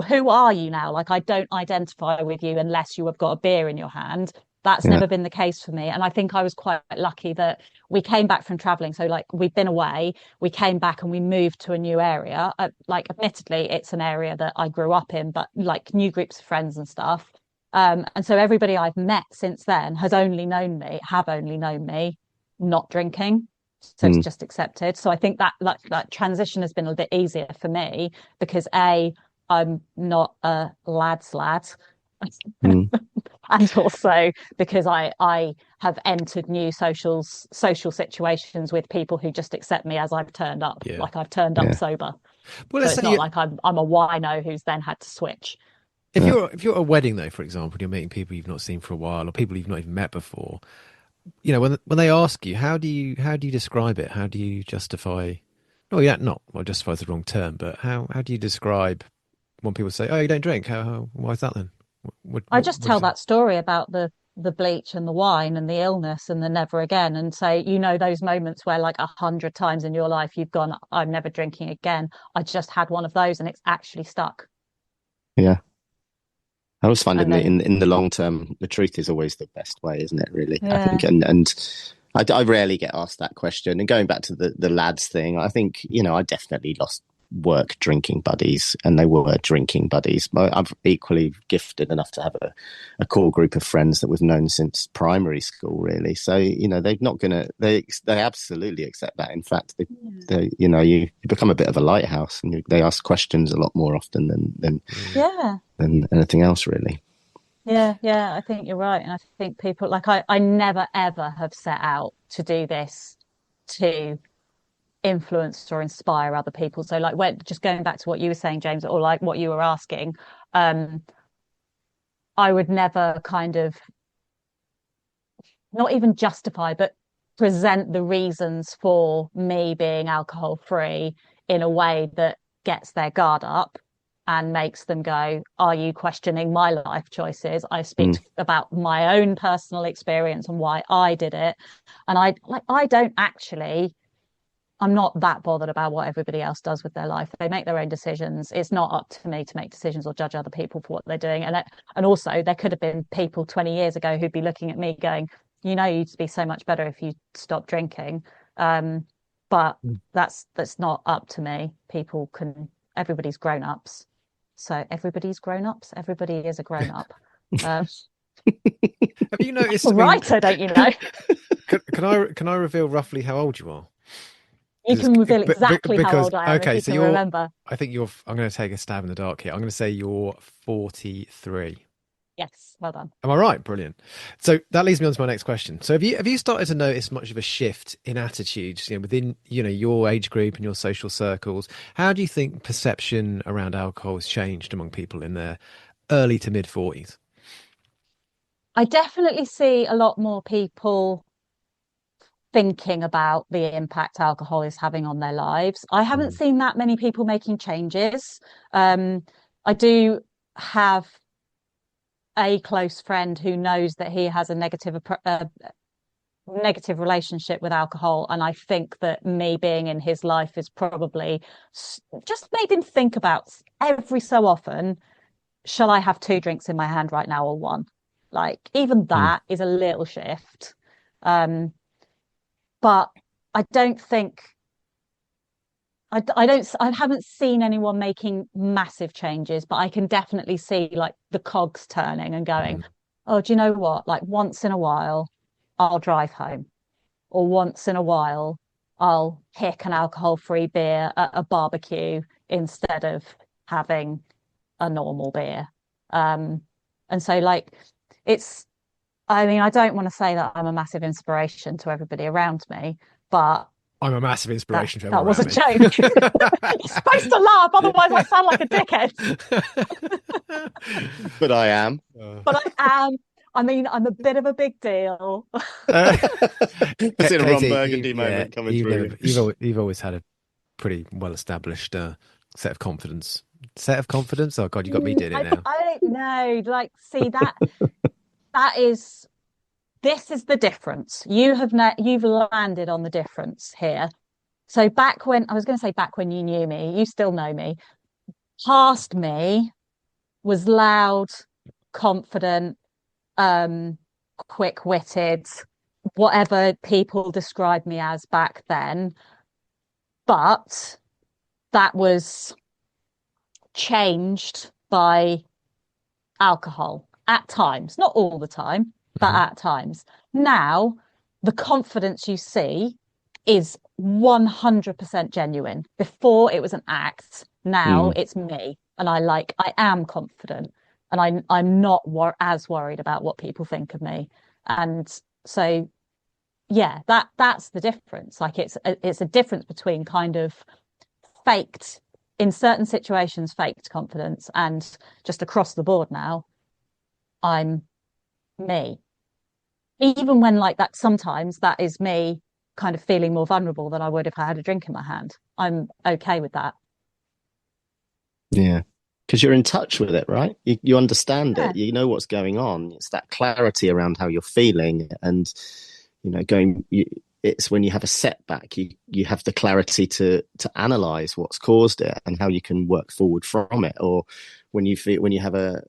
who are you now? Like, I don't identify with you unless you have got a beer in your hand. That's yeah, never been the case for me. And I think I was quite lucky that we came back from traveling. So, like, we've been away, we came back and we moved to a new area. Like, admittedly, it's an area that I grew up in, but like new groups of friends and stuff. And so everybody I've met since then have only known me not drinking. So it's mm, just accepted. So I think that transition has been a bit easier for me because A, I'm not a lad's lad. mm, And also because I have entered new social situations with people who just accept me as I've turned up, yeah. like I've turned up yeah, sober. Well, So let's it's say not like I'm a wino who's then had to switch. yeah. if you're at a wedding though, for example, you're meeting people you've not seen for a while or people you've not even met before. You know, when they ask you, how do you describe it? How do you justify? Oh, yeah, not well, justify is the wrong term, but how do you describe when people say, "Oh, you don't drink"? Why is that then? I just What do tell you say? that story about the bleach and the wine and the illness and the never again and say, those moments where like 100 times in your life you've gone, I'm never drinking again. I just had one of those and it's actually stuck. Yeah. I always find And then, in the long term, the truth is always the best way, isn't it? Really, I yeah, think, and I rarely get asked that question. And going back to the lads thing, I think I definitely lost work drinking buddies, and they were drinking buddies. But I'm equally gifted enough to have a core group of friends that we've known since primary school, really. So they're not gonna they absolutely accept that. In fact, they you become a bit of a lighthouse, and they ask questions a lot more often Mm. yeah. than anything else, really. Yeah, I think you're right. And I think people like I never ever have set out to do this to influence or inspire other people. So like when just going back to what you were saying, James, or like what you were asking, um, I would never kind of not even justify, but present the reasons for me being alcohol free in a way that gets their guard up and makes them go, are you questioning my life choices? I speak Mm, about my own personal experience and why I did it. And I don't actually, I'm not that bothered about what everybody else does with their life. They make their own decisions. It's not up to me to make decisions or judge other people for what they're doing. And also there could have been people 20 years ago who'd be looking at me going, you'd be so much better if you stopped drinking. But that's not up to me. Everybody's grown ups. So everybody's grown ups. Everybody is a grown up. Um, Have you noticed? I mean, writer, don't you know? can I reveal roughly how old you are? You can reveal exactly how Because old I am if okay, you so can remember. I think you're. I'm going to take a stab in the dark here. I'm going to say you're 43. Yes, well done. Am I right? Brilliant. So that leads me on to my next question. So have you started to notice much of a shift in attitudes, within, your age group and your social circles? How do you think perception around alcohol has changed among people in their early to mid 40s? I definitely see a lot more people thinking about the impact alcohol is having on their lives. I haven't Mm. seen that many people making changes. I do have a close friend who knows that he has a negative relationship with alcohol, and I think that me being in his life is probably just made him think about every so often, shall I have two drinks in my hand right now or one? Like even mm, that is a little shift. Um, but I don't think I haven't seen anyone making massive changes, but I can definitely see like the cogs turning and going, Mm. oh, do you know what? Like once in a while, I'll drive home, or once in a while, I'll pick an alcohol-free beer at a barbecue instead of having a normal beer. Um, and so like it's I mean, I don't want to say that I'm a massive inspiration to everybody around me, but I'm a massive that inspiration to everyone that was a around me. joke. You're supposed to laugh, otherwise I sound like a dickhead. But I am. But I am. I mean, I'm a bit of a big deal. Uh, It's in a Ron Katie, Burgundy yeah, moment coming through. you've always had a pretty well established set of confidence. Set of confidence. Oh God, you got me doing it now. I don't know. Like, see that is this is the difference. You've landed on the difference here. So back when I was going to say back when you knew me, you still know me. Past me was loud, confident, um, quick-witted, whatever people described me as back then. But that was changed by alcohol at times, not all the time, but Mhm. at times. Now, the confidence you see is 100% genuine. Before it was an act, now Mm. it's me. And I am confident and I'm not as worried about what people think of me. And so, yeah, that's the difference. Like it's a difference between kind of faked, in certain situations, faked confidence and just across the board now, I'm me. Even when like that, sometimes that is me kind of feeling more vulnerable than I would if I had a drink in my hand. I'm okay with that. Yeah. Because you're in touch with it, right? You understand Yeah, it. You know what's going on. It's that clarity around how you're feeling, and it's when you have a setback, you have the clarity to analyze what's caused it and how you can work forward from it. Or when you have a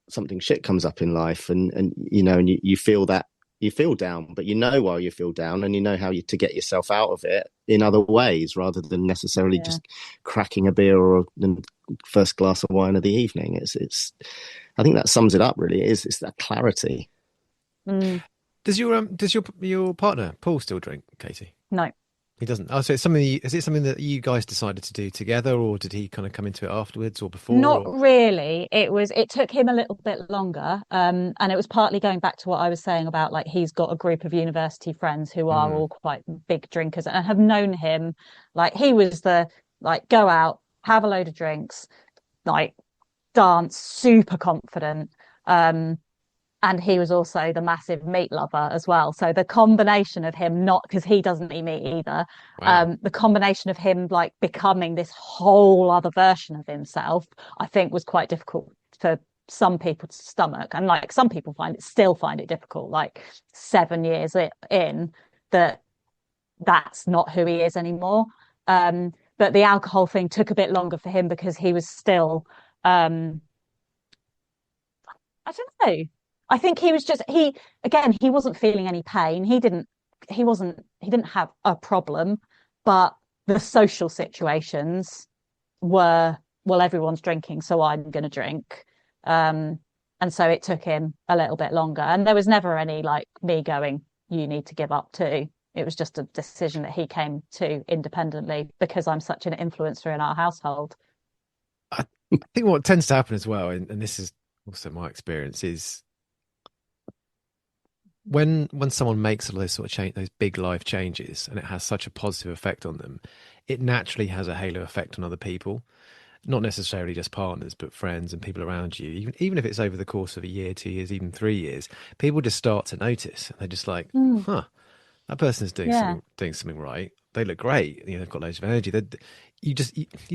something shit comes up in life, and you feel that you feel down, but you know why you feel down, and you know how to get yourself out of it in other ways rather than necessarily yeah. just cracking a beer or the first glass of wine of the evening. It's I think that sums it up really. It's that clarity. Mm, Does your partner Paul still drink, Katie? no. He doesn't. Oh, so is it something that you guys decided to do together, or did he kind of come into it afterwards or before? Not Or really. It took him a little bit longer. And it was partly going back to what I was saying about like he's got a group of university friends who are mm, all quite big drinkers and have known him. Like he was the like go out, have a load of drinks, like dance, super confident. Um, and he was also the massive meat lover as well. So the combination of him not because he doesn't eat meat either, wow. the combination of him like becoming this whole other version of himself, I think was quite difficult for some people to stomach, and like some people still find it difficult. Like 7 years in, that's not who he is anymore. But the alcohol thing took a bit longer for him because he was still um I don't know. I think he was just he wasn't feeling any pain. He didn't have a problem, but the social situations were, well, everyone's drinking, so I'm gonna drink. Um, and so it took him a little bit longer. And there was never any like me going, you need to give up too. It was just a decision that he came to independently because I'm such an influencer in our household. I think what tends to happen as well, and this is also my experience, is when someone makes those sort of change, those big life changes, and it has such a positive effect on them, it naturally has a halo effect on other people. Not necessarily just partners, but friends and people around you. Even if it's over the course of a year, 2 years, even 3 years, people just start to notice. They're just like, Mm, "Huh, that person's yeah, doing something right. They look great. They've got loads of energy." You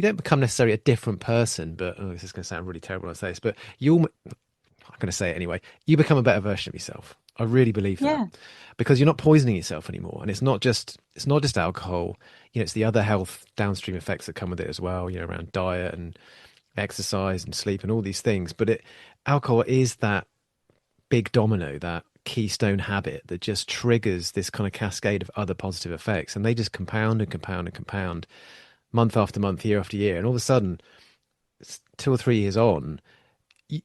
don't become necessarily a different person. But oh, this is going to sound really terrible when I say this, but I'm going to say it anyway. You become a better version of yourself. I really believe that yeah, because you're not poisoning yourself anymore, and it's not just alcohol. It's the other health downstream effects that come with it as well. Around diet and exercise and sleep and all these things. But alcohol is that big domino, that keystone habit that just triggers this kind of cascade of other positive effects, and they just compound and compound and compound month after month, year after year, and all of a sudden, 2 or 3 years on,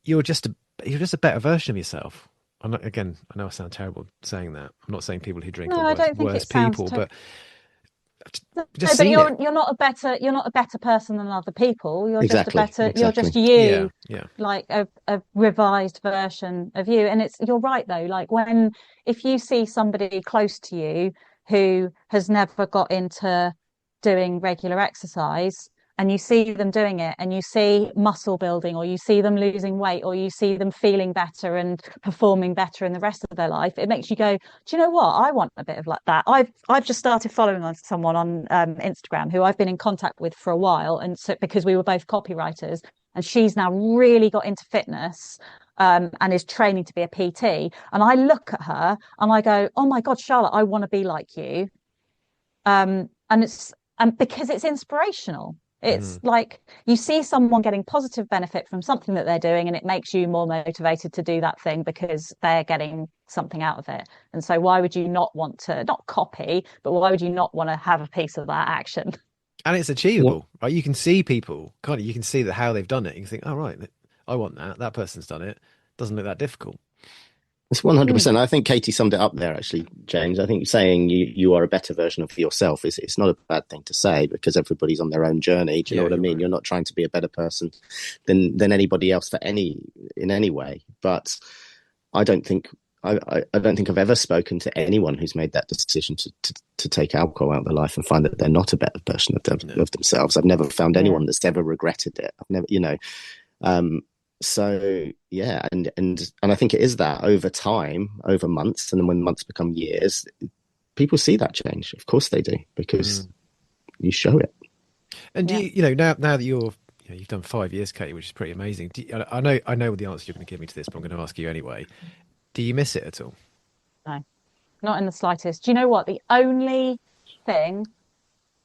you're just a better version of yourself. again, I know I sound terrible saying that. I'm not saying people who drink No, are I worse, don't think worse it sounds people, to but no, I've just but seen it. you're not a better person than other people. Exactly, You're just exactly. you, Yeah, yeah. like a revised version of you. And you're right though, like when if you see somebody close to you who has never got into doing regular exercise and you see them doing it and you see muscle building or you see them losing weight or you see them feeling better and performing better in the rest of their life, it makes you go, do you know what? I want a bit of like that. I've just started following on someone on Instagram who I've been in contact with for a while, and so because we were both copywriters, and she's now really got into fitness. And is training to be a PT. And I look at her and I go, oh my God, Charlotte, I want to be like you. And it's and because it's inspirational. It's Mm. like you see someone getting positive benefit from something that they're doing, and it makes you more motivated to do that thing because they're getting something out of it. And so, why would you not want to not copy, but why would you not want to have a piece of that action? And it's achievable, right? You can see people, kind of, you can see that how they've done it. You can think, oh, right, I want that. That person's done it. Doesn't look that difficult. It's Mm, 100%. I think Katie summed it up there, actually, James. I think saying you are a better version of yourself is it's not a bad thing to say because everybody's on their own journey. Do you know Yeah, what I you're mean? right. You're not trying to be a better person than anybody else for any way. But I don't think I don't think I've ever spoken to anyone who's made that decision to take alcohol out of their life and find that they're not a better version No. of themselves. I've never found yeah, anyone that's ever regretted it. I've never, you know, um, so yeah, and I think it is that over time, over months, and then when months become years, people see that change. Of course they do, because Mm. you show it. And do yeah. you, now that you've done 5 years, Katie, which is pretty amazing. I know the answer you're going to give me to this, but I'm going to ask you anyway. Do you miss it at all? No, not in the slightest. Do you know what? The only thing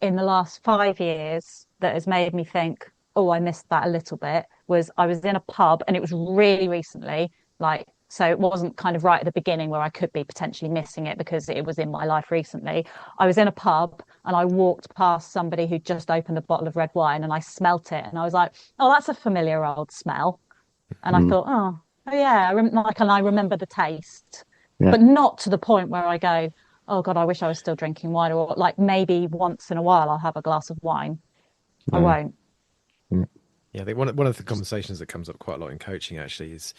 in the last 5 years that has made me think, oh, I missed that a little bit was I was in a pub and it was really recently, like, so it wasn't kind of right at the beginning where I could be potentially missing it because it was in my life recently. I was in a pub and I walked past somebody who just opened a bottle of red wine and I smelt it and I was like, oh, that's a familiar old smell. And I Mm, thought, oh yeah, and I remember the taste, yeah, but not to the point where I go, oh God, I wish I was still drinking wine, or like maybe once in a while I'll have a glass of wine. I no, won't. mm, Yeah, I think one of the conversations that comes up quite a lot in coaching actually is,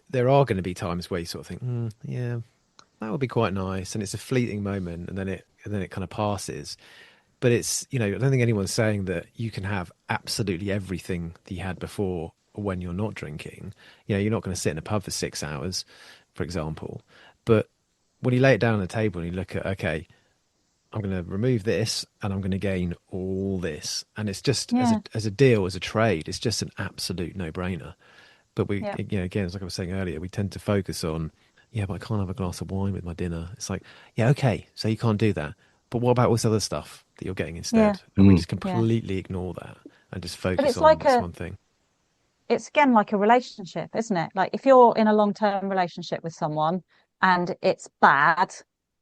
there are going to be times where you sort of think, yeah, that would be quite nice, and it's a fleeting moment, and then it kind of passes. But it's, I don't think anyone's saying that you can have absolutely everything that you had before when you're not drinking. You're not going to sit in a pub for 6 hours, for example. But when you lay it down on the table and you look at, okay, I'm going to remove this and I'm going to gain all this, and it's just Yeah, as a deal, as a trade, it's just an absolute no brainer. But yeah, again, it's like I was saying earlier, we tend to focus on, yeah, but I can't have a glass of wine with my dinner. It's like, yeah, okay, so you can't do that. But what about all this other stuff that you're getting yeah, instead? And we mm, just yeah. completely ignore that and just But focus on this one thing. it's again like a relationship, isn't it? Like if you're in a long-term relationship with someone and it's bad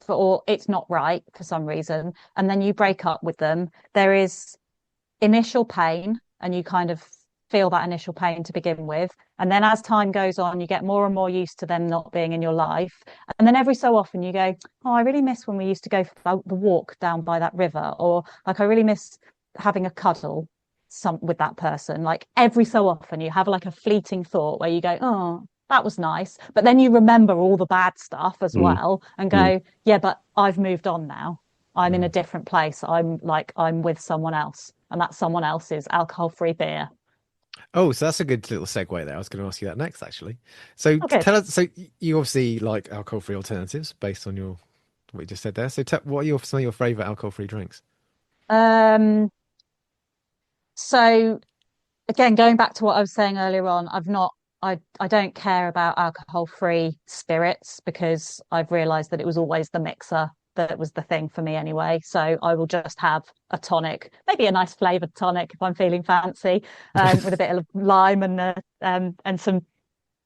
or it's not right for some reason, and then you break up with them, there is initial pain and you kind of feel that initial pain to begin with. And then as time goes on, you get more and more used to them not being in your life. And then every so often you go, oh, I really miss when we used to go for the walk down by that river, or like I really miss having a cuddle with that person. Like every so often you have like a fleeting thought where you go, oh, that was nice. But then you remember all the bad stuff as mm, well and mm. go, yeah, but I've moved on now. I'm in a Mm. different place. I'm with someone else, and that someone else is alcohol-free beer. Oh, so that's a good little segue there. I was going to ask you that next, actually. So Oh, good. tell us, so you obviously like alcohol-free alternatives based on what you just said there. So what are some of your favorite alcohol-free drinks? Um, so again, going back to what I was saying earlier on, I don't care about alcohol-free spirits because I've realized that it was always the mixer that was the thing for me anyway. So I will just have a tonic, maybe a nice flavored tonic if I'm feeling fancy, with a bit of lime and some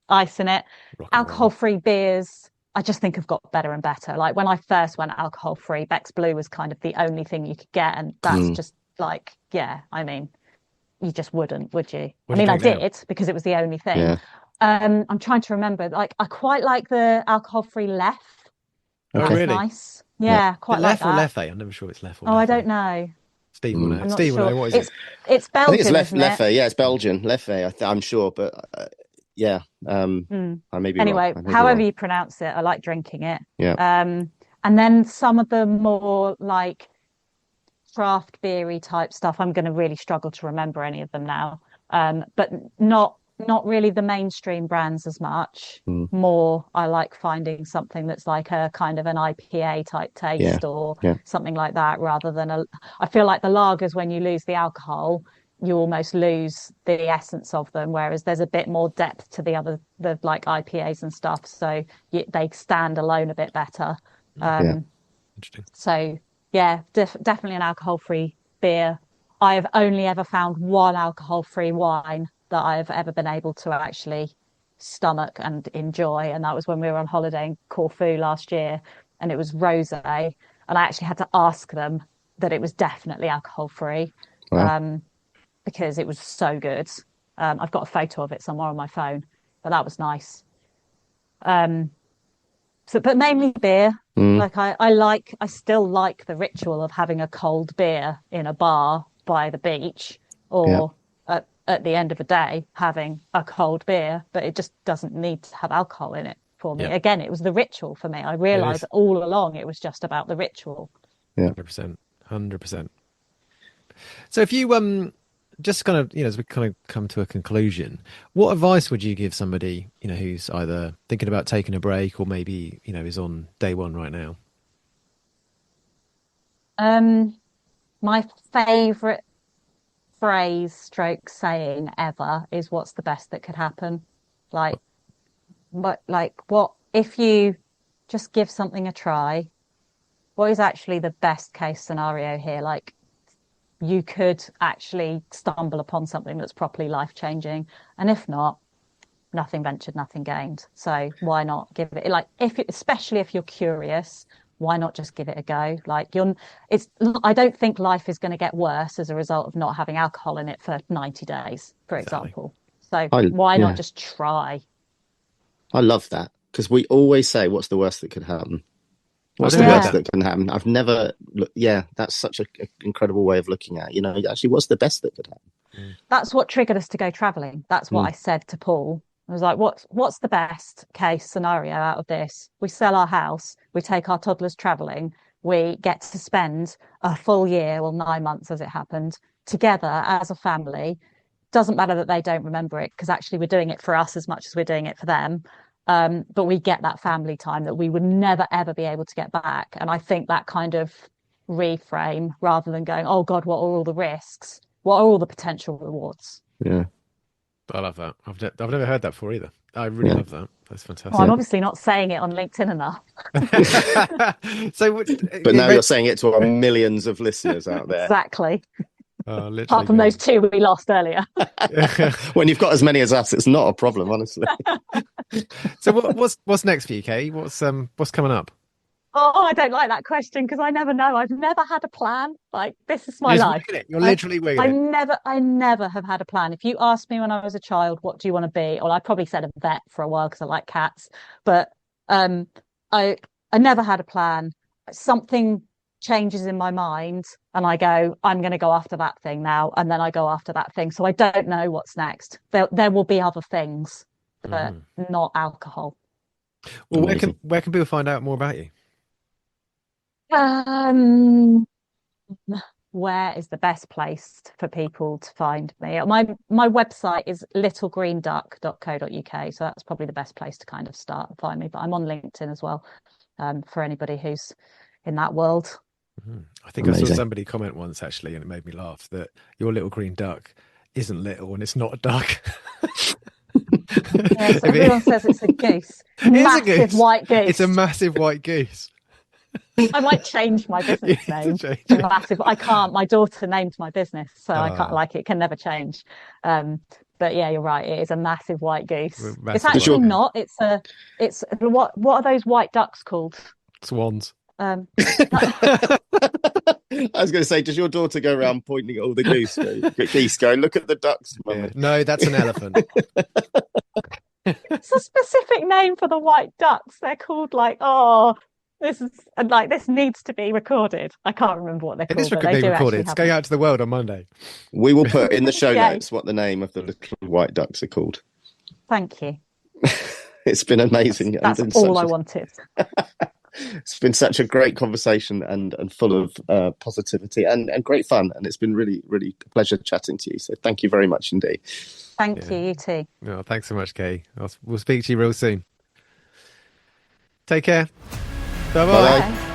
ice in it. Rock and roll. Alcohol-free beers, I just think have got better and better. Like when I first went alcohol-free, Beck's Blue was kind of the only thing you could get, and that's Mm. just like, yeah, I mean, you just wouldn't, would you? I What do you mean, I drink now? did because it was the only thing. Yeah. I'm trying to remember. Like, I quite like the alcohol-free Lef. Oh, Okay. That's really? nice. Yeah, The quite like Lef or that. Leffe? I'm never sure it's Lef or Oh, I Leffe. don't know. Steve will Mm. know. I'm not Steve will sure. know. What is it? It's I think it's Belgian, isn't it? Leffe. Yeah, it's Belgian. Leffe, I'm sure, but yeah, Mm. I may be wrong. Anyway, I may be however wrong. you pronounce it, I like drinking it. Yeah. And then some of the more like craft beery type stuff, I'm going to really struggle to remember any of them now. But not really the mainstream brands as much. Mm. More, I like finding something that's like a kind of an IPA type Yeah. taste or Yeah. something like that, rather than a. I feel like the lagers, when you lose the alcohol, you almost lose the essence of them, whereas there's a bit more depth to the like IPAs and stuff, so they stand alone a bit better. Yeah. Interesting. So yeah, definitely an alcohol-free beer. I've only ever found one alcohol-free wine that I've ever been able to actually stomach and enjoy, and that was when we were on holiday in Corfu last year, and it was rosé, and I actually had to ask them that it was definitely alcohol-free, Wow. because it was so good. I've got a photo of it somewhere on my phone, but that was nice. Um, So, but mainly beer. Mm. Like I still like the ritual of having a cold beer in a bar by the beach, Yeah. or at the end of the day having a cold beer, but it just doesn't need to have alcohol in it for me. Yeah, Again, it was the ritual for me. I it realized is. all along it was just about the ritual. Yeah. 100%. 100%. So if you just kind of, as we kind of come to a conclusion, what advice would you give somebody, who's either thinking about taking a break or maybe, is on day one right now? My favorite phrase stroke saying ever is what's the best that could happen? Like, but like what if you just give something a try? What is actually the best case scenario here? Like, you could actually stumble upon something that's properly life changing. And if not, nothing ventured, nothing gained. So why not give it, like, especially if you're curious, why not just give it a go? Like, I don't think life is going to get worse as a result of not having alcohol in it for 90 days, for Exactly. example. So I why not yeah. just try? I love that because we always say, "What's the worst that could happen? I've What's never the heard Yeah. worst that. that can happen?" I've never. Yeah, that's such an incredible way of looking at it. Actually, what's the best that could happen? Mm. That's what triggered us to go traveling. That's what Mm. I said to Paul. I was like, what's the best case scenario out of this? We sell our house, we take our toddlers traveling, we get to spend a full year, well, 9 months as it happened, together as a family. Doesn't matter that they don't remember it, because actually we're doing it for us as much as we're doing it for them. But we get that family time that we would never ever be able to get back. And I think that kind of reframe, rather than going, oh God, what are all the risks? What are all the potential rewards? Yeah, I love that. I've never heard that before either. I really yeah, love that. That's Well, I'm yeah. fantastic. obviously not saying it on LinkedIn enough. So But it now you're made, saying it to our millions of listeners out there. Exactly. Apart literally from those millions. two we lost earlier. When you've got as many as us, it's not a problem, honestly. So what's next for you, Kay? What's coming up? Oh, I don't like that question because I never know. I've never had a plan. Like, this is my You're just life. winging it. You're I literally winging I it. never have had a plan. If you asked me when I was a child, what do you want to be? Well, I probably said a vet for a while because I like cats. But um, I I never had a plan. Something changes in my mind, and I go, I'm going to go after that thing now, and then I go after that thing. So I don't know what's next. There will be other things, but Mhm. not alcohol. Well, Amazing. where can people find out more about you? Um, where is the best place for people to find me? My website is littlegreenduck.co.uk, so that's probably the best place to kind of start and find me. But I'm on LinkedIn as well, for anybody who's in that world. Mhm. I think I saw Amazing. somebody comment once actually, and it made me laugh that your little green duck isn't little and it's not a duck. Yes, If everyone it, says it's a goose, it is a massive goose. white It's a goose. massive white goose. I might change my You business need to name change to it. massive. I can't. My daughter named my business, so I can't. Ah, Like, it can never change. But yeah, you're right. It is a massive white goose. It's massive Does white actually your goose. not. It's what are those white ducks called? Swans. Um, I was going to say, does your daughter go around pointing at all the geese, going, "Look at the ducks, Yeah. mummy"? No, that's an elephant. It's a specific name for the white ducks. They're called like, oh, this is and like this needs to be recorded. I can't remember what they're It is called, but they being do recorded. actually It's have going them. out to the world on Monday. We will put in the show Yay. notes what the name of the little white ducks are called. Thank you. It's been amazing. That's and all I wanted. It's been such a great conversation and full of positivity and great fun. And it's been really, really a pleasure chatting to you. So thank you very much indeed. Thank you. You too. Oh, thanks so much, Kay. We'll speak to you real soon. Take care. Bye bye. Bye. Bye.